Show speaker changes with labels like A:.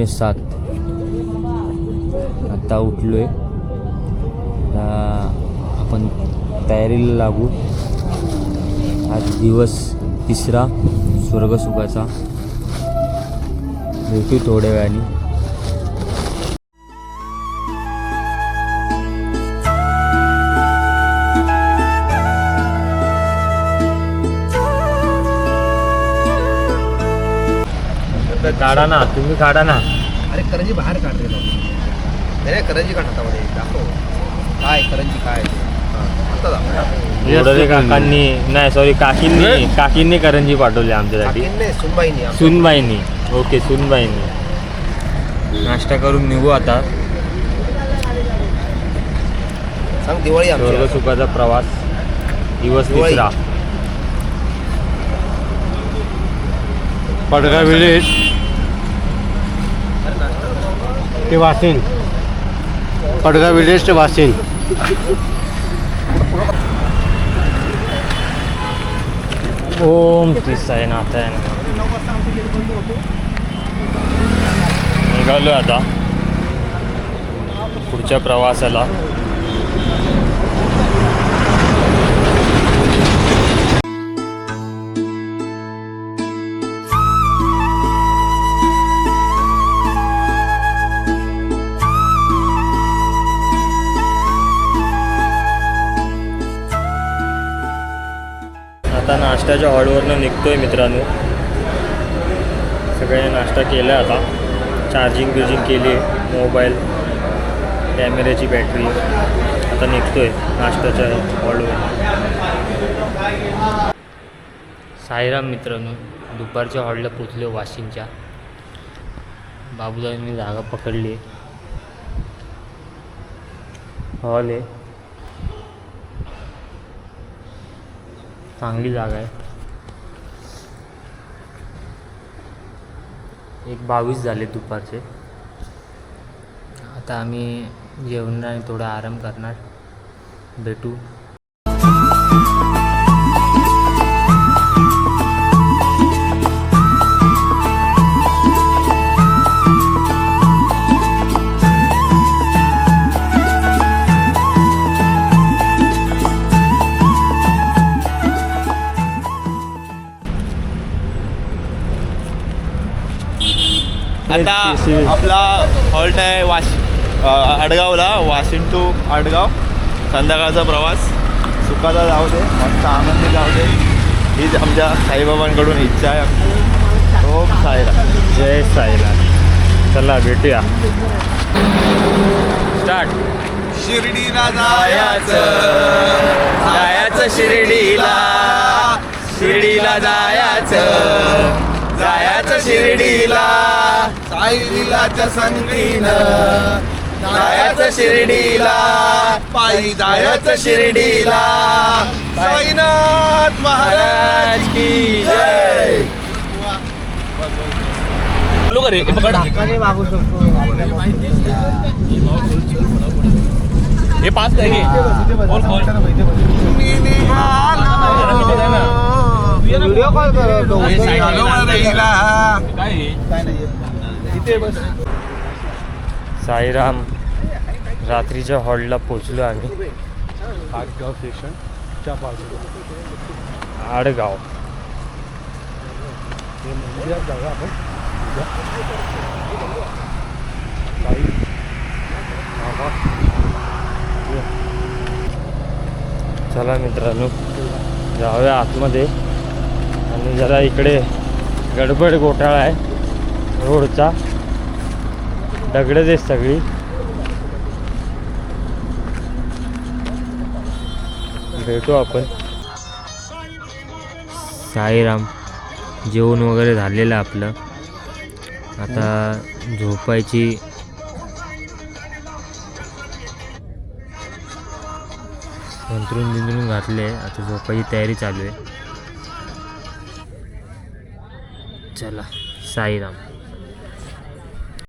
A: 7:15 आता उठलो आहे. आपण तयारीला लागू. आज दिवस 3रा स्वर्गसुखाचा. भेटू थोड्या वेळाने. काढा ना, तुम्ही काढा ना.
B: अरे करंजी बाहेर काढ रे. नाही करंजी काढ हातामध्ये दाखव. काय करंजी काय आता दाखव.
A: काकांनी नाही सॉरी काकींनी करंजी पाठवली आमच्यासाठी. सुनबाईंनी. ओके सुनबाईंनी. नाश्ता करून निघू आता.
B: सांग दिवाळी
A: स्वर्गसुखाचा प्रवास दिवस 3रा.
C: पडगा विलेज ते वासिन. पडगा विलेज ते वासिन.
A: ओम श्री साईनाथ. निघालो आता पुढच्या प्रवासाला. आता नाश्त्याच्या हॉलवरनं निघतोय मित्रांनो. सगळ्यांनी नाश्ता केला. आता चार्जिंग केली आहे. मोबाईल कॅमेऱ्याची बॅटरी. आता निघतोय नाश्त्याच्या हॉलवर. साईराम मित्रांनो, दुपारच्या हॉलला पोचलो वाशिमच्या. बाबूदांनी जागा पकडली आहे. हॉल आहे, चांगली जागा आहे. 1:22 झाले दुपारचे. आता आम्ही जेवणार आणि थोडा आराम करणार. भेटू.
D: आता आपला हॉल्ट आहे आडगावला. वाशिम टू आडगाव. संध्याकाळचा प्रवास सुखाचा जाऊ दे, मस्त आनंदी जाऊ दे. हीच आमच्या साईबाबांकडून इच्छा आहे. ओम साईराम.
A: जय साईराम. चला भेटूया. स्टार्ट.
D: शिर्डीला जायचं शिर्डीला जायचं शिर्डीला. साई लीलाच्या संगीनं जायचं शिर्डीला. पायी जायचं शिर्डीला. साईनाथ महाराज की जय. हे 5 काय व्हिडिओ कॉल करतो.
A: साईराम. रात्रीच्या हॉलला पोचलो आम्ही.
C: आडगाव स्टेशनच्या बाजूला
A: आडगाव.
C: जागा आपण
A: चला मित्रांनो जाऊया आतमध्ये. आणि जरा इकडे गडबड घोटाळा आहे रोडचा. दगडच आहे सगळी. भेटू आपण. साईराम. जेवण वगैरे झालेलं आपलं. आता झोपायची अंथरून घातले. आता झोपायची तयारी चालू आहे. चला साईराम.